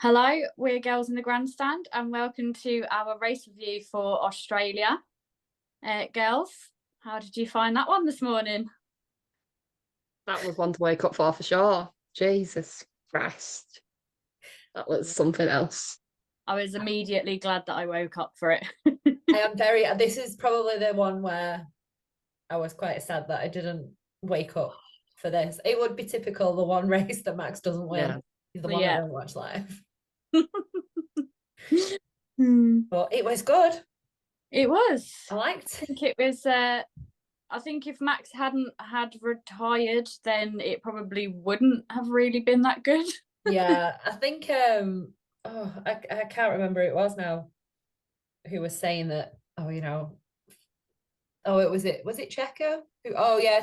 Hello, we're Girls in the Grandstand, and welcome to our race review for Australia. Girls, how did you find that one this morning? That was one to wake up for sure. Jesus Christ. That was something else. I was immediately glad that I woke up for it. I am very, this is probably the one where I was quite sad that I didn't wake up for this. It would be typical, the one race that Max doesn't win is the one I don't watch live. But it was good. It was. I liked. I think it was. I think if Max hadn't had retired, then it probably wouldn't have really been that good. Yeah, I think. I can't remember who it was now. Who was saying that? Was it Checo?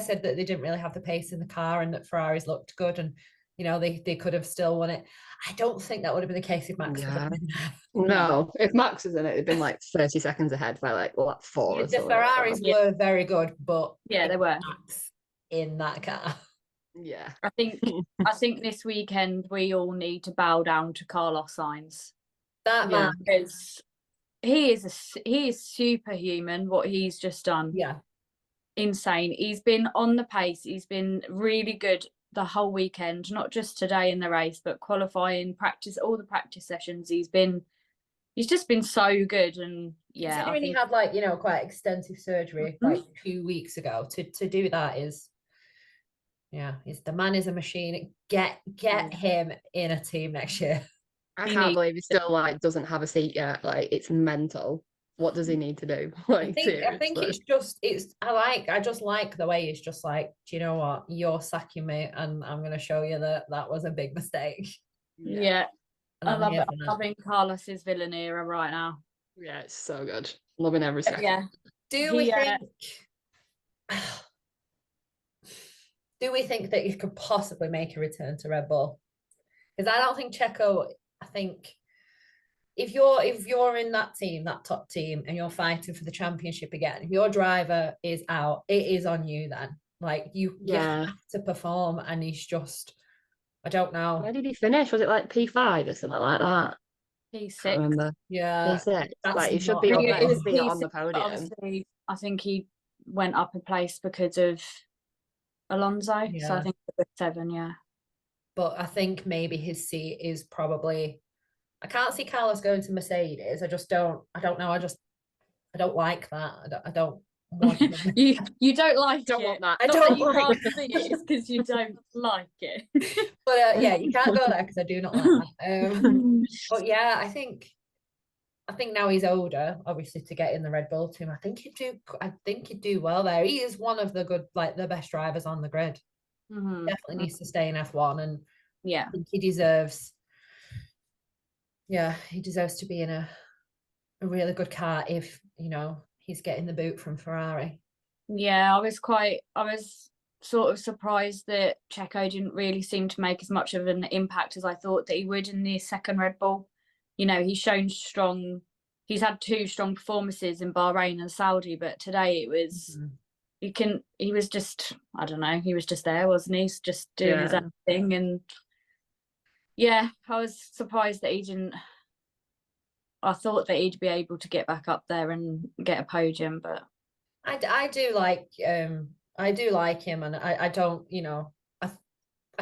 Said that they didn't really have the pace in the car and that Ferraris looked good and they could have still won it. I don't think that would have been the case if Max was in there. No, if Max was in it, it'd been like 30 seconds ahead by like four. The Ferraris were very good, but yeah, they were Max in that car. Yeah, I think this weekend we all need to bow down to Carlos Sainz. That man is he is superhuman. What he's just done, insane. He's been on the pace. He's been really good the whole weekend, not just today in the race, but qualifying, practice, all the practice sessions. He's just been so good. And considering he had quite extensive surgery like 2 weeks ago, to do that is the man is a machine. Get him in a team next year. I can't believe he still doesn't have a seat yet. Like, it's mental. What does he need to do? I think I just like the way he's just like, do you know what? You're sacking me, and I'm going to show you that was a big mistake. Yeah. I love it. I'm loving Carlos's villain era right now. Yeah, it's so good. Loving every second. Yeah. Do we think that he could possibly make a return to Red Bull? Because I don't think Checo. I think if you're in that team, that top team, and you're fighting for the championship again, if your driver is out, it is on you then. Like you have to perform, and he's just, I don't know. Where did he finish? Was it like P5 or something like that? P6. I remember. Yeah. P6. Like, he should be on the podium. Obviously, I think he went up a place because of Alonso. Yeah. So I think it was 7, yeah. But I think maybe his seat is probably, I can't see Carlos going to Mercedes. I don't know. I don't like that. I don't want you don't like don't it. Want that. I don't you can't see it. It's because you don't like it. But you can't go there because I do not like that. But yeah, I think now he's older, obviously, to get in the Red Bull team. I think he'd do well there. He is one of the good, the best drivers on the grid. Definitely needs to stay in F1, and I think he deserves to be in a really good car if he's getting the boot from Ferrari. I was sort of surprised that Checo didn't really seem to make as much of an impact as I thought that he would in the second Red Bull. He's shown he's had 2 strong performances in Bahrain and Saudi, but today it was he was just, I don't know, he was just there, wasn't he? He's just doing his own thing. And I was surprised that he didn't. I thought that he'd be able to get back up there and get a podium, but I do like him, and I don't, I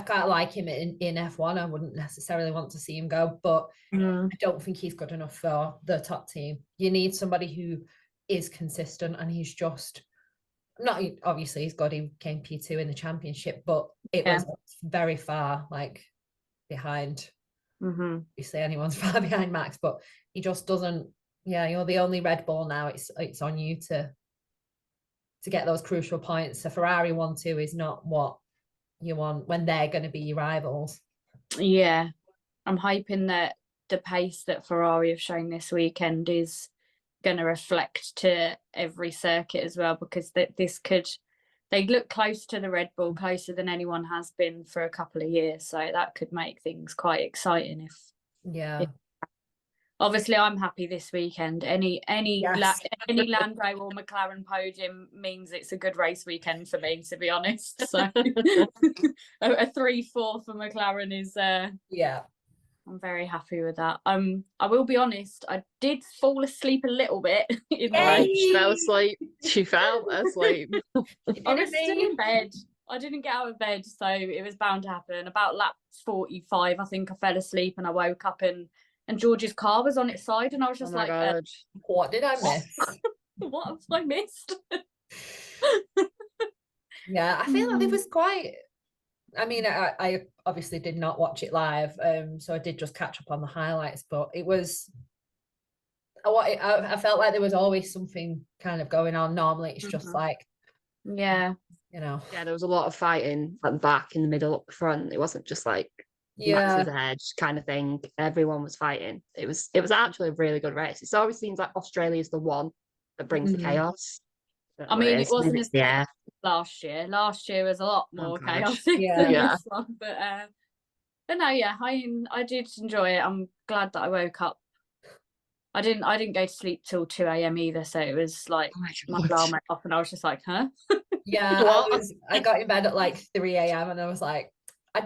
can't like him in F1. I wouldn't necessarily want to see him go, but I don't think he's good enough for the top team. You need somebody who is consistent, and he's just not, obviously he's good. He came P2 in the championship, but it was very far behind. Obviously anyone's far behind Max, but he just doesn't. You're the only Red Bull now. It's on you to get those crucial points. A Ferrari 1-2 is not what you want when they're going to be your rivals. I'm hoping that the pace that Ferrari have shown this weekend is going to reflect to every circuit as well, because they look close to the Red Bull, closer than anyone has been for a couple of years, so that could make things quite exciting if obviously I'm happy this weekend. Any Lando or McLaren podium means it's a good race weekend for me, to be honest. So a 3-4 for McLaren is I'm very happy with that. I will be honest, I did fall asleep a little bit in the Right, race. she fell asleep. She fell asleep. I was still in bed. I didn't get out of bed, so it was bound to happen. About lap 45, I think I fell asleep and I woke up and George's car was on its side, and I was Oh just my like, god. What did I miss? what have I missed? Yeah, I feel like it was quite. I mean, I obviously did not watch it live, so I did just catch up on the highlights. But it was, I felt like there was always something kind of going on. Normally, it's just like, Yeah. you know, Yeah, there was a lot of fighting at the back, in the middle, up the front. It wasn't just like yeah, Max's edge kind of thing. Everyone was fighting. It was actually a really good race. It always seems like Australia's the one that brings the Mhm. chaos. I mean, it wasn't as yeah. last year. Last year was a lot more God. chaotic Yeah. than Yeah. this one, but no, yeah, I did enjoy it. I'm glad that I woke up. I didn't go to sleep till 2 a.m. either, so it was like Oh my my alarm God. went off, and I was just like, huh? Yeah, What? I got in bed at like 3 a.m. and I was like,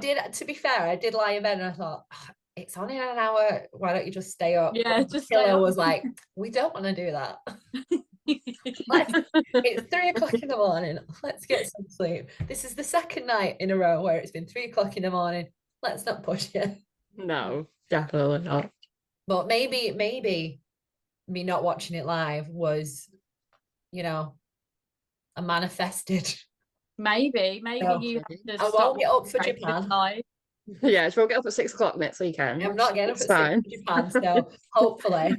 to be fair, I did lie in bed and I thought, "Ah, it's only an hour. Why don't you just stay up?" Yeah, But just stay Killer up. was like, we don't want to do that. It's 3 o'clock in the morning. Let's get some sleep. This is the second night in a row where it's been 3 o'clock in the morning. Let's not push it. No, definitely not. But maybe me not watching it live was, you know, a manifested. Maybe No, you have to I stop won't get up for watching Japan. live. Yeah, she'll get up at 6 o'clock next weekend. I'm not getting up It's at 6 fine. for Japan, so hopefully,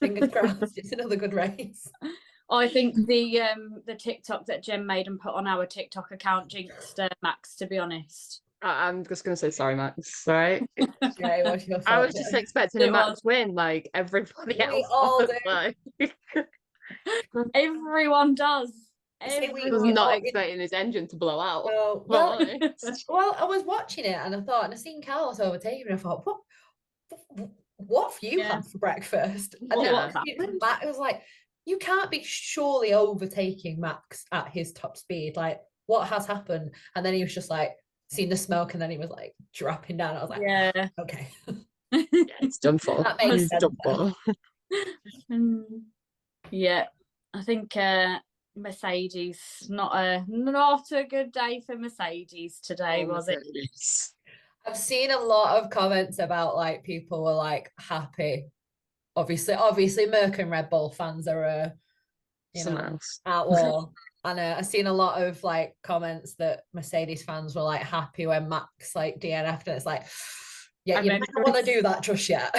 fingers crossed, it's another good race. I think the TikTok that Jem made and put on our TikTok account jinxed Max, to be honest. I'm just gonna say sorry, Max. Right? Jay, what's your I thought? was just expecting a It Max was. win, like everybody We else. all was, do. like, Everyone does. See, we- was Everyone. not all- expecting his engine to blow out. No, Well, well, I was watching it and I thought, and I seen Carlos overtaking, and I thought, what have you Yeah. had for breakfast? And What- then what's it happened? was like, you can't be surely overtaking Max at his top speed. Like, what has happened? And then he was just like, seeing the smoke, and then he was like dropping down. I was like, Yeah. okay, yeah, it's done for. that makes It's sense. done for. Yeah, I think Mercedes not a good day for Mercedes today, Oh, was it? Mercedes. I've seen a lot of comments about like people were like happy. Obviously, Merc and Red Bull fans are, Someone else. at war. And I've seen a lot of like comments that Mercedes fans were like happy when Max like DNF'd, and it's like, yeah, And you then might not want to do that just yet.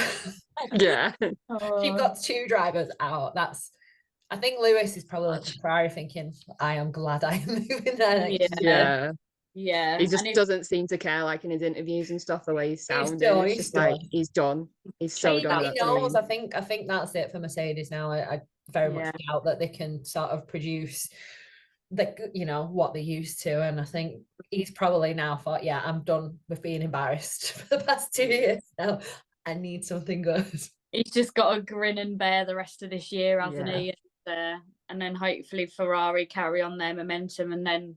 Yeah. You've got two drivers out. I think Lewis is probably looking at Ferrari thinking, I am glad I am moving there next year. Yeah. Yeah. He just And if- doesn't seem to care, like in his interviews and stuff, the way he's sounding. done, It's he's just like done. he's done. He's so done. He with that knows. team. I think that's it for Mercedes now. I very much doubt that they can sort of produce what they used to. And I think he's probably now thought, yeah, I'm done with being embarrassed for the past 2 years now. I need something good. he's just got to grin and bear the rest of this year, hasn't Yeah. he? And then hopefully Ferrari carry on their momentum and then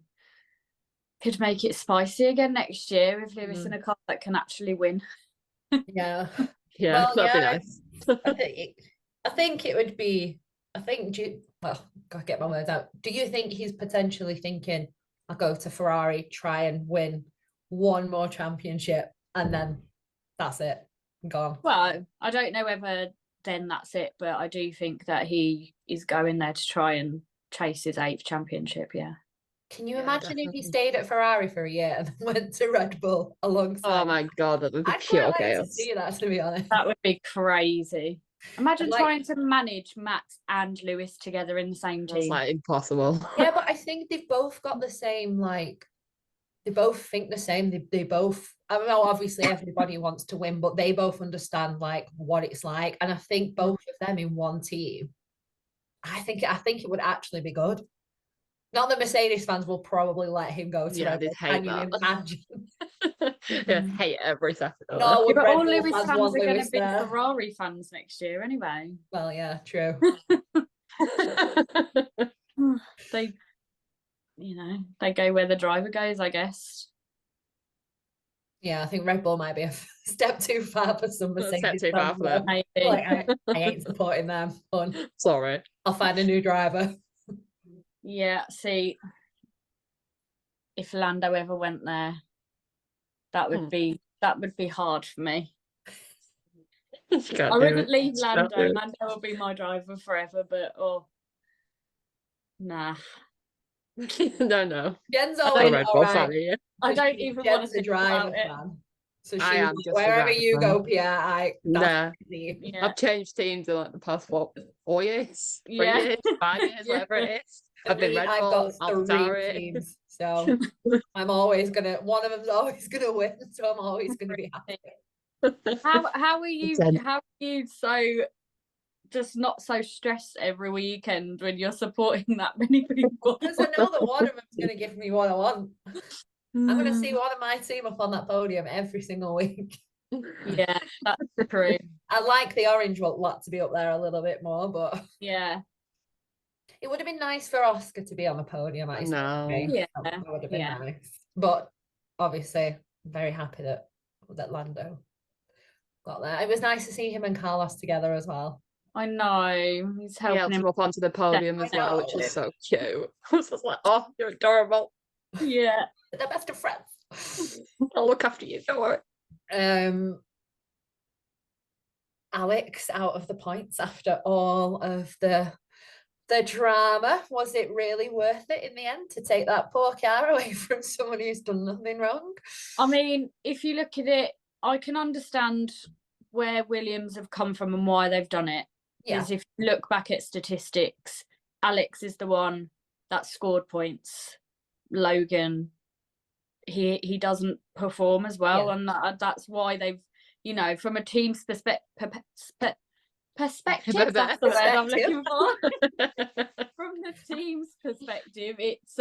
could make it spicy again next year with Lewis in a car that can actually win. Yeah. Yeah, Well, that'd be yeah, nice. I think it would be. Gotta get my words out. Do you think he's potentially thinking, I'll go to Ferrari, try and win one more championship, and then that's it, gone? Well, I don't know whether then that's it, but I do think that he is going there to try and chase his 8th championship. Yeah. Can you Yeah, imagine if he definitely. stayed at Ferrari for a year and then went to Red Bull alongside? Oh my god, that would be I'd quite pure like to chaos. see that, to be honest. That would be crazy. Imagine like- trying to manage Max and Lewis together in the same That's team. like impossible. Yeah, but I think they've both got the same, they both think the same. They both, I don't know, obviously everybody wants to win, but they both understand like what it's like. And I think both of them in one team, I think it would actually be good. Not that Mercedes fans will probably let him go to Yeah, Red they'd Bull. hate Can you that. imagine? Yeah, hate every second of No, it. would But Red all Bull Lewis fans fans want are going Lewis to be there? Ferrari fans next year anyway. Well, yeah, true. They, they go where the driver goes, I guess. Yeah, I think Red Bull might be a step too far for some A step Mercedes too far fans, for them. though. Maybe. Like, I ain't supporting them. Fun. Sorry. I'll find a new driver. Yeah, see, if Lando ever went there, that would be hard for me. I wouldn't leave Lando. Lando will be my driver forever, but nah. No. Jen's I always don't- Red all Bull right. fan, are you? I don't Jen's even want to a think driver about it. fan. So I am just a wherever driver you fan. go, Pierre, Nah. Yeah. I've changed teams in like the past 4 years, 3 Yeah. years, 5 years, Yeah. whatever it is. For I've been me, Red I've Bull, got 3 AlphaTauri. teams, so I'm always one of them's always gonna win, so I'm always gonna be happy. How are you? Percent. How are you so just not so stressed every weekend when you're supporting that many people? Because I know that one of them's gonna give me what I want. I'm gonna see one of my team up on that podium every single week. Yeah, that's true. I like the orange lot to be up there a little bit more, but Yeah, it would have been nice for Oscar to be on the podium. I know. Yeah, That would have been yeah. nice. But obviously, I'm very happy that Lando got there. It was nice to see him and Carlos together as well. I know. He's He helped helping him him. up onto the podium as well, which is so cute. I was just like, oh, you're adorable. Yeah. They're best of friends. I'll look after you, don't worry. Alex out of the points after all of the drama. Was it really worth it in the end to take that poor car away from someone who's done nothing wrong? I mean, if you look at it, I can understand where Williams have come from and why they've done it. Yeah, Because if you look back at statistics, Alex is the one that scored points. Logan, he doesn't perform as well, Yeah. and that's why they've, from a team's perspective, that's the word I'm looking for. From the team's perspective, it's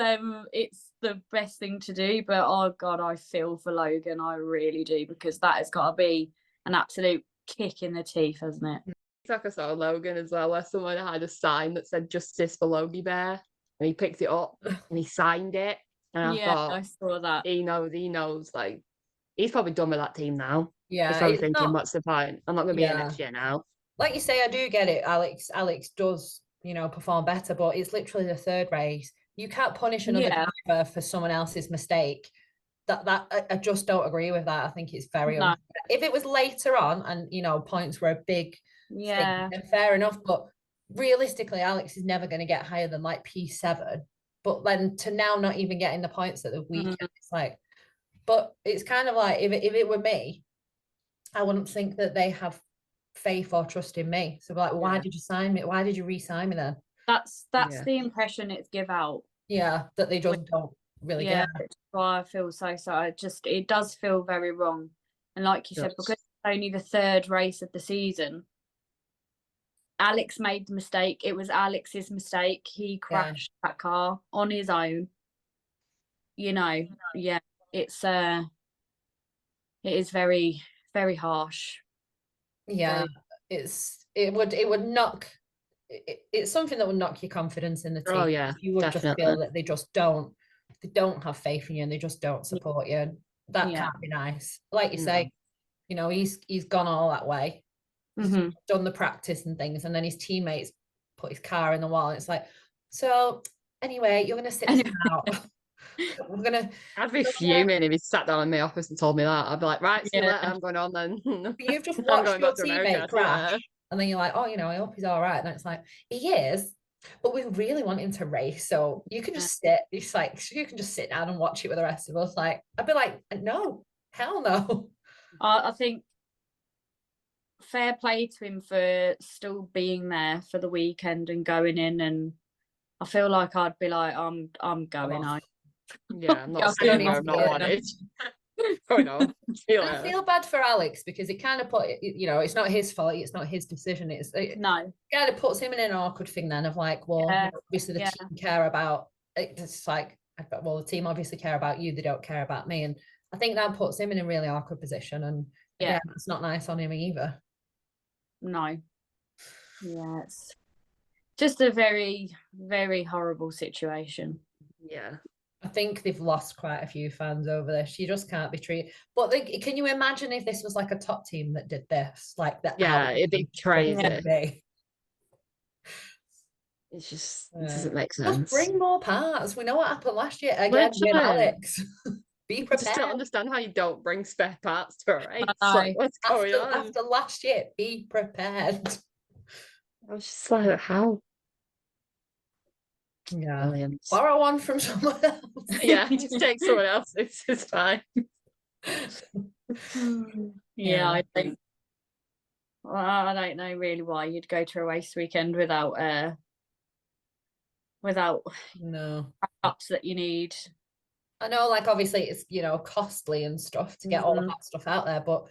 the best thing to do. But oh god, I feel for Logan, I really do, because that has got to be an absolute kick in the teeth, hasn't it? Like I saw Logan as well, where someone had a sign that said "Justice for Logie Bear," and he picked it up and he signed it. And I Yeah, thought, I saw that. he knows, like, he's probably done with that team now. yeah. He's probably It's thinking, not, what's the point? I'm not going to be here Yeah. next year now. like you say, I do get it. Alex does, perform better, but it's literally the third race. You can't punish another Yeah. driver for someone else's mistake. I just don't agree with that. I think it's very No. unfair. If it was later on and points were a big Yeah. thing, then fair enough. But realistically, Alex is never going to get higher than like P7. But then to now not even getting the points at the weekend, it's like, but it's kind of like if it were me, I wouldn't think that they have faith or trust in me. So like, why Yeah. did you sign me? Why did you re-sign me then? That's Yeah. the impression it's give out. Yeah, that they just don't really Yeah, get. which is why I feel so. It does feel very wrong. And like you said, Does. because it's only the third race of the season, Alex made the mistake. It was Alex's mistake. He crashed that car on his own. Yeah, it's it is very, very harsh. Yeah, it would knock. It's something that would knock your confidence in the team. Oh, yeah, You would just definitely. feel that they don't have faith in you and they just don't support you. And that Yeah. can't be nice. Like you No. say, he's gone all that way. He's Mhm. done the practice and things, and then his teammates put his car in the wall. And it's like, so anyway, you're gonna sit this out. I'm gonna. I'd be fuming if he sat down in my office and told me that. I'd be like, right, see you Yeah. later, I'm going on then. You've just I'm watched going your back to America. teammate crash, and then you're like, oh, I hope he's all right. And it's like, he is, but we really want him to race, so you can just sit. It's like you can just sit down and watch it with the rest of us. Like, I'd be like, no, hell no. I think fair play to him for still being there for the weekend and going in, and I feel like I'd be like, I'm going off. on. Yeah, I'm not I staying don't there. need I'm to not be there. wanted. Going on. See you I later. feel bad for Alex because it kind of put, it's not his fault. It's not his decision. It No. kind of puts him in an awkward thing then of like, well, Yeah, obviously the yeah. team care about. It's like, well, the team obviously care about you. They don't care about me, and I think that puts him in a really awkward position. And Yeah. again, it's not nice on him either. No. Yeah, it's just a very, very horrible situation. Yeah. I think they've lost quite a few fans over this. You just can't be treated. But can you imagine if this was like a top team that did this? Like the Yeah, it'd be crazy. be. It's just, it doesn't make Just sense. bring more parts. We know what happened last year. Again, with Literally. Alex. Be I just don't prepared. understand how you don't bring spare parts to a race. know. Like, what's going on? After last year, be prepared. I was just like, how? Yeah. Brilliant. Borrow one from someone else. Yeah, just take someone else. It's fine. Yeah, I think. Well, I don't know really why you'd go to a race weekend without No. ups that you need. I know, like, obviously it's, you know, costly and stuff to get all of that stuff out there, but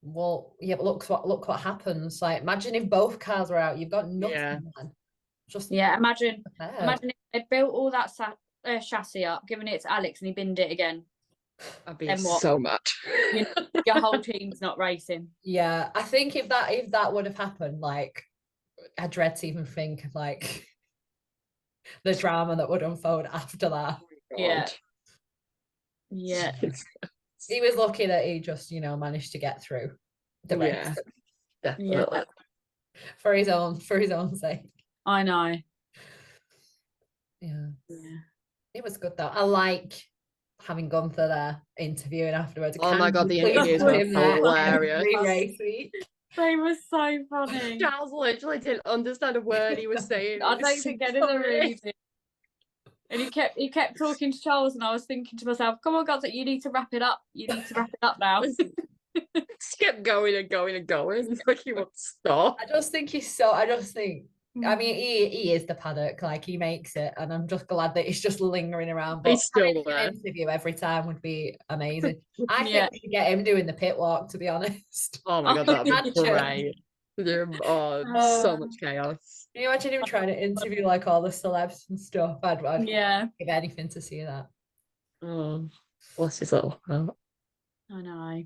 well, yeah, but look what happens. Like, imagine if both cars were out, you've got nothing, Yeah. man. Just Yeah, imagine prepared. if they built all that chassis up, given it to Alex, and he binned it again. I'd be Then what? so much. Your whole team's not racing. Yeah, I think if that would have happened, like, I dread to even think of like the drama that would unfold after that. Yeah. Yeah. He was lucky that he just, you know, managed to get through the race. Yeah, definitely. For his own sake. I know. Yeah. Yeah. It was good though. I like having Gunther there interviewing afterwards. Oh my God, the Please interviews put were him there hilarious. every race week. They were so funny. Charles literally didn't understand a word he was saying. I don't think anyone really did. And he kept talking to Charles, and I was thinking to myself, "Come on, God, you need to wrap it up. You need to wrap it up now." Just kept going and going and going. Like he won't stop. I think I mean, he is the paddock, like he makes it, and I'm just glad that he's just lingering around. But He's still having there. an interview every time would be amazing. I Yeah. think we should get him doing the pit walk, to be honest. Oh my God, that'd be Imagine. great. So much chaos. Can you imagine him trying to interview like all the celebs and stuff? I'd Yeah. give anything to see that. Oh, bless his little heart. I know.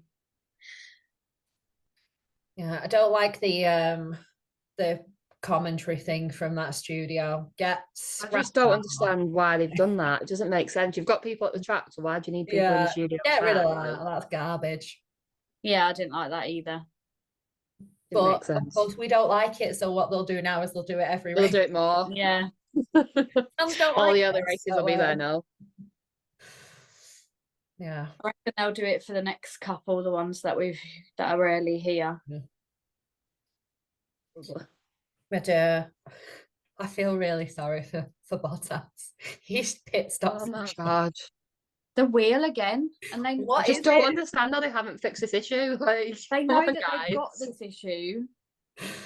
Yeah, I don't like the commentary thing from that studio. I just don't understand why they've done that. It doesn't make sense. You've got people at the track, so why do you need people in the studio? Get rid of that. That's garbage. Yeah, I didn't like that either. But of course, we don't like it. So what they'll do now is they'll do it every They'll race. do it more. Yeah. All the other races will be there now. Yeah. I reckon they'll do it for the next couple, the ones that are rarely here. But I feel really sorry for Bottas. His pit stops. Oh my God. The wheel again, and they I just don't understand how they haven't fixed this issue. Like, they know that they've got this issue,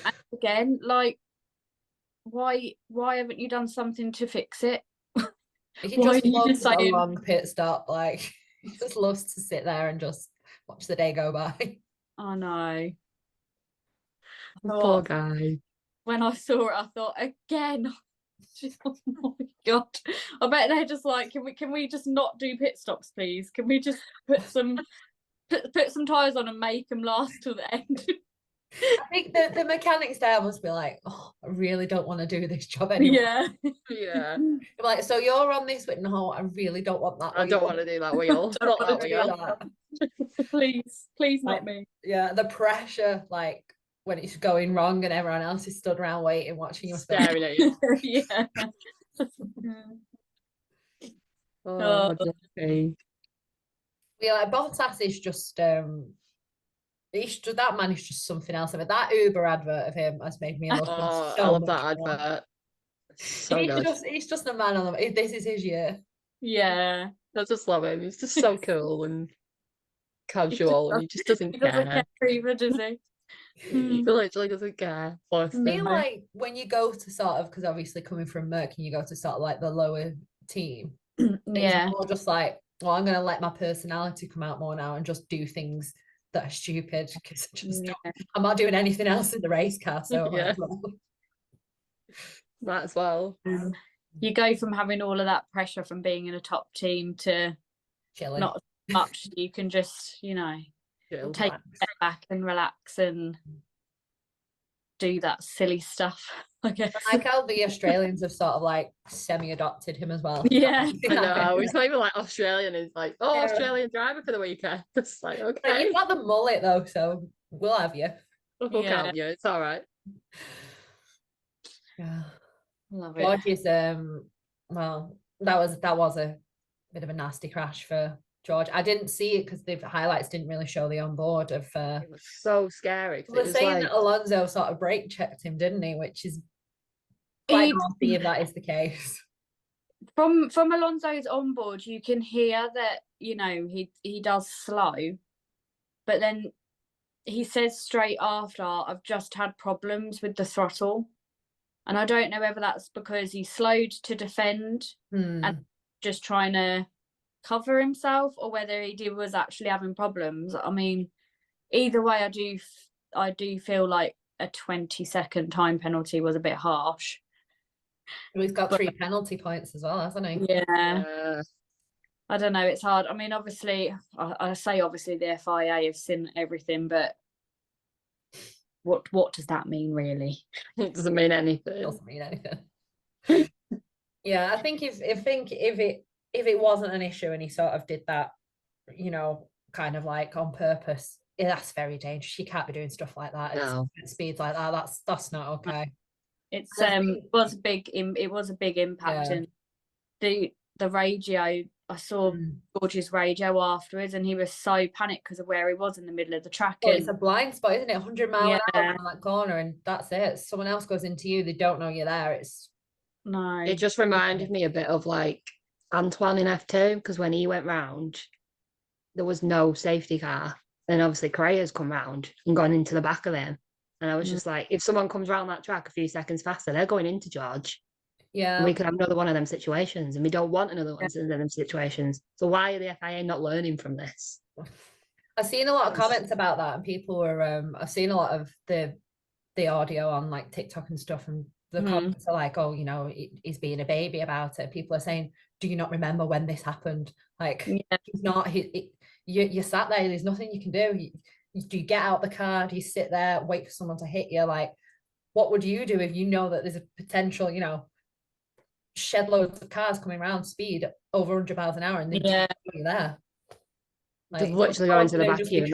and again, like, why haven't you done something to fix it? He Why just are you loves just a saying- long pit stop. Like, he just loves to sit there and just watch the day go by. I know. Poor guy. When I saw it, I thought, again. Oh my God. I bet they're just like, can we just not do pit stops, please? Can we just put some tyres on and make them last till the end? I think the mechanics there must be like, oh, I really don't want to do this job anymore. Yeah. Yeah. Like, so you're on this with no, I really don't want that. I don't want to do that wheel. Not that wheel. Please not me. Yeah, the pressure, like when it's going wrong and everyone else is stood around waiting, watching you Staring at you. Yeah. Oh, okay. Yeah, like Bottas is just that man is just something else. I mean, that Uber advert of him has made me love him Oh, so I love much that more. advert. So good. He's just a man on the. This is his year. Yeah. I just love him. He's just so cool and casual, and he just doesn't He doesn't care. care either, does he? He literally doesn't care. I feel like when you go to sort of, because obviously coming from Merck and you go to sort of like the lower team, Yeah. it's more just like, well, I'm going to let my personality come out more now and just do things that are stupid because I'm not doing anything else in the race car. So Yeah. Might as well. You go from having all of that pressure from being in a top team to Chilling. not much. You can just, Chill. take a step back and relax and do that silly stuff. I guess. I like how the Australians have sort of like semi-adopted him as well. Yeah. I know. It's not even like Australian. It's like, oh, Yeah. Australian driver for the weekend. It's like, Like, okay, you've got the mullet though, so we'll have you. we'll Yeah. count you. It's all right. Yeah. Love it. George is well, that was a bit of a nasty crash for George. I didn't see it because the highlights didn't really show the onboard of It was so scary. 'Cause they're it was saying like, that Alonso sort of brake checked him, didn't he? Which is quite He- nasty if that is the case. From Alonso's onboard, you can hear that, you know, he does slow, but then he says straight after, I've just had problems with the throttle. And I don't know whether that's because he slowed to defend and just trying to cover himself, or whether he was actually having problems. I mean, either way, I do feel like a 20-second time penalty was a bit harsh. He's got 3 penalty points as well, hasn't he? Yeah. I don't know, it's hard. I mean, obviously, I say obviously the FIA have seen everything, but what does that mean, really? it doesn't mean anything. Doesn't mean anything. Yeah, I think if it wasn't an issue and he sort of did that, you know, kind of like on purpose, that's very dangerous. You can't be doing stuff like that at speeds like that. That's not okay. It's was a big impact, Yeah. and the radio. I saw George's radio afterwards, and he was so panicked because of where he was in the middle of the track. Well, it's a blind spot, isn't it? 100 mile an hour Yeah. on that corner, and that's it. Someone else goes into you, they don't know you're there. It's No, It just reminded me a bit of like Antoine in F2, because when he went round, there was no safety car. And obviously Correa's come round and gone into the back of him. And I was just like, if someone comes around that track a few seconds faster, they're going into George. yeah. And we could have another one of them situations. And we don't want another one of them situations. So why are the FIA not learning from this? I've seen a lot of comments about that, and people were I've seen a lot of the audio on like TikTok and stuff, and the comments are like, oh, you know, he's being a baby about it. People are saying, do you not remember when this happened? Like, he's not, you're sat there, there's nothing you can do. Do you get out the car? Do you sit there, wait for someone to hit you? Like, what would you do if you know that there's a potential, you know, shed loads of cars coming around speed over 100 miles an hour, and they're there? Like, just literally going to the back of you.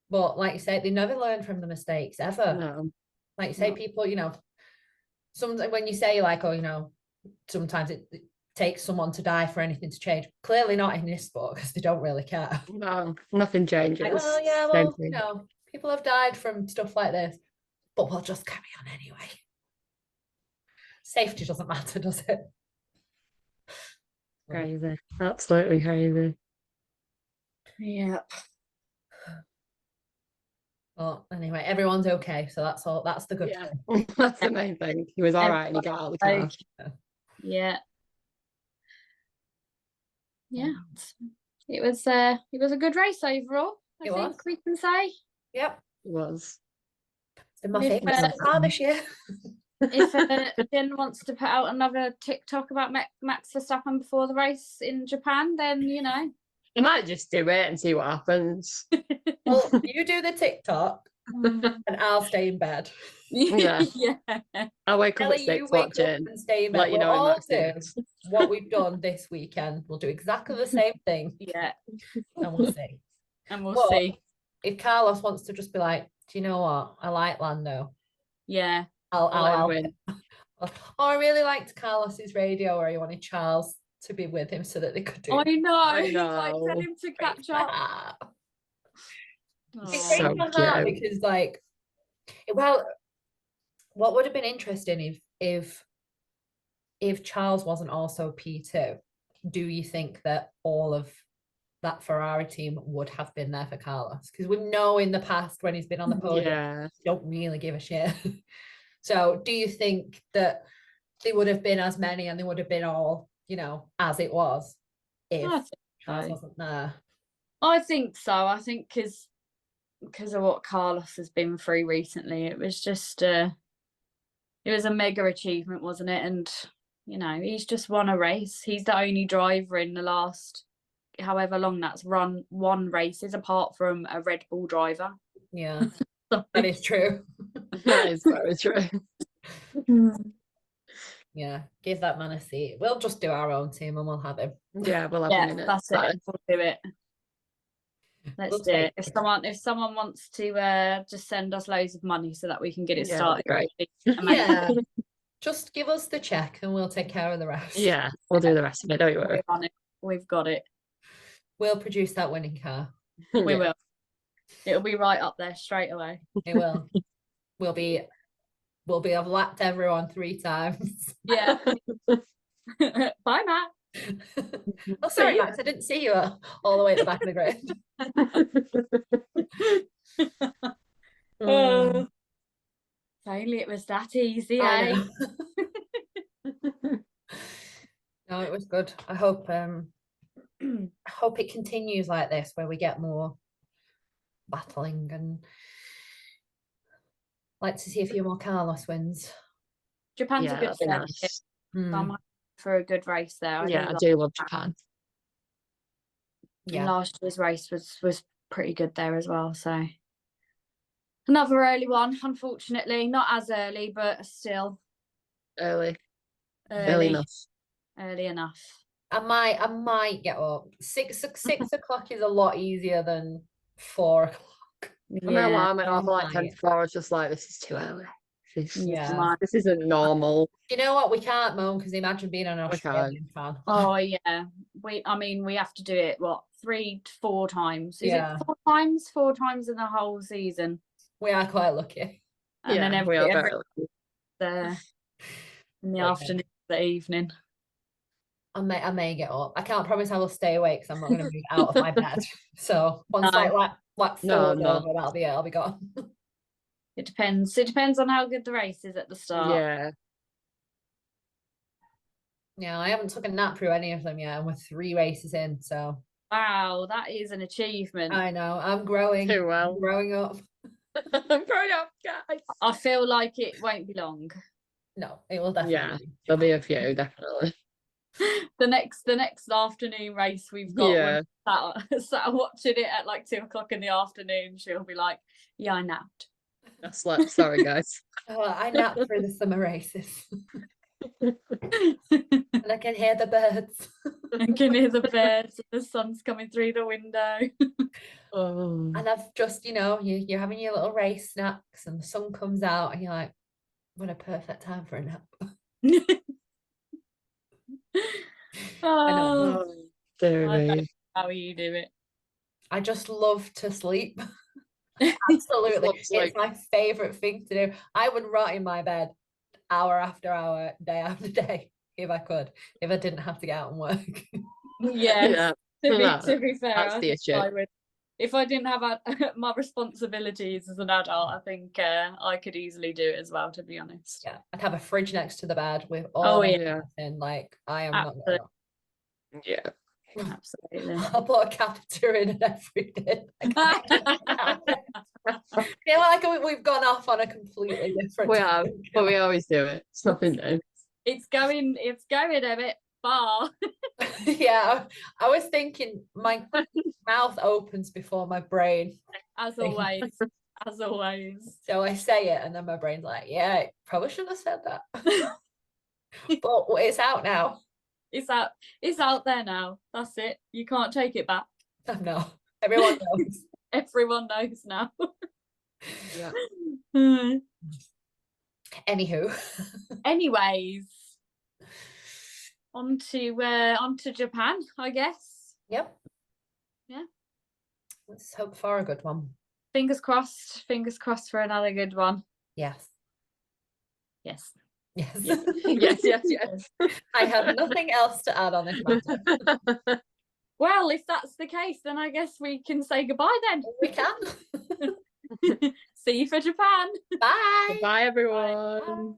But like you say, they never learn from the mistakes ever. No. Like you say, people, you know, sometimes when you say like, oh, you know, sometimes it takes someone to die for anything to change. Clearly not in this sport, because they don't really care. No, nothing changes. Like, well, yeah, well, you know, people have died from stuff like this, but we'll just carry on anyway. Safety doesn't matter, does it? Crazy. Absolutely crazy. Yep. Well, anyway, everyone's okay, so that's all. That's the good thing. That's the main thing. He was all right and he got out of the car. Yeah. It was a good race overall, I think we can say. Yep. It was. It's been my favourite car this year. If Jen wants to put out another TikTok about Max Verstappen before the race in Japan, then, you know. I might just do it and see what happens. Well, you do the TikTok and I'll stay in bed. Yeah. I'll wake up at 6 watching. And stay in bed. Let you know we'll when all Max do is. what we've done this weekend. We'll do exactly the same thing. Yeah. And we'll see. And we'll see. If Carlos wants to just be like, do you know what? I like Lando. Yeah. I'll win. Oh, I really liked Carlos's radio where he wanted Charles to be with him so that they could do I know. I He's like, know. tell him to catch up. It's So so hard cute. because, like, well, what would have been interesting if Charles wasn't also P2, do you think that all of that Ferrari team would have been there for Carlos? Because we know in the past when he's been on the podium, they don't really give a shit. So do you think that they would have been as many and they would have been all, you know, as it was if Charles wasn't there? I think so. I think because of what Carlos has been through recently, it was just it was a mega achievement, wasn't it? And, you know, he's just won a race. He's the only driver in the last however long that's run one races apart from a Red Bull driver. Yeah, that is true. That is very true. Yeah, give that man a seat. We'll just do our own team and we'll have him. Yeah, we'll have Yeah, a minute. that's it. We'll do it. Let's We'll do take it. If it. someone wants to just send us loads of money so that we can get it Yeah, started. that'd it'd be amazing. Yeah, just give us the check and we'll take care of the rest. Yeah, we'll do the rest of it. Don't you worry. We're on it. We've got it. We'll produce that winning car. We Yeah. will. It'll be right up there straight away. It will. We'll be have lapped everyone 3 times. Yeah. Bye, Matt. Oh, sorry, Max, I didn't see you all the way at the back of the grid. Oh, if only it was that easy, I eh? know. No, it was good. I hope it continues like this, where we get more battling, and like to see a few more Carlos wins. Japan's a Yeah, good that'd be set. nice. I'm happy for a good race there. Yeah, I like do love Japan. Yeah. Last year's race was pretty good there as well. So another early one, unfortunately, not as early, but still Early early enough. early enough. I might get up. 6 o'clock is a lot easier than 4 o'clock. I know Yeah, I went off like 10 Right. to 4. I was just like, this is too early. Yeah. This isn't normal. You know what? We can't moan, because imagine being an We can't. Australian fan. oh yeah. We have to do it 3 to 4 times. Is Yeah. it 4 times? 4 times in the whole season. We are quite lucky. And then Yeah, we every are very lucky. there in the Yeah. afternoon, the evening. I may get up. I can't promise I will stay awake, because I'm not going to move out of my bed. So once No. like No, 4's no. over, that'll be it. I'll be gone. It depends. It depends on how good the race is at the start. Yeah. Yeah, I haven't took a nap through any of them yet, and we're 3 races in. So Wow, that is an achievement. I know I'm growing. Too well. I'm growing up. I'm growing up, guys. I feel like it won't be long. No, it will definitely. Yeah, be. there'll be a few, definitely. The next afternoon race we've got, Yeah. when sat watching it at like 2 o'clock in the afternoon, she'll be like, "Yeah, I napped." I slept. Sorry, guys. Oh, I nap through the summer races, and I can hear the birds. I can hear the birds, and the sun's coming through the window. Oh. And I've just, you're having your little race snacks, and the sun comes out, and you're like, what a perfect time for a nap. Oh, Dear I know me. how you do it. I just love to sleep. Absolutely. love to sleep. It's my favorite thing to do. I would rot in my bed hour after hour, day after day, if I could, if I didn't have to get out and work. Yes. Yeah. To be fair, That's I the think issue. I would. If I didn't have my responsibilities as an adult, I think I could easily do it as well, to be honest. Yeah, I'd have a fridge next to the bed with all Oh, my yeah. in. Like, I am Absolutely. not. Yeah. Absolutely. I'll put a catheter in it every day. Like we've gone off on a completely different. We have, but we always do it. It's nothing new. It's going a bit far. Yeah, I was thinking my mouth opens before my brain. As always. As always. So I say it, and then my brain's like, yeah, probably shouldn't have said that. But it's out now. It's out there now. That's it. You can't take it back. No, everyone knows. Everyone knows now. Yeah. Anywho. Anyways. On to Japan, I guess. Yep. Yeah. Let's hope for a good one. Fingers crossed for another good one. Yes. Yes. Yes. Yes. I have nothing else to add on this matter. Well, if that's the case, then I guess we can say goodbye then. We can. See you for Japan. Bye. Bye, everyone. Bye.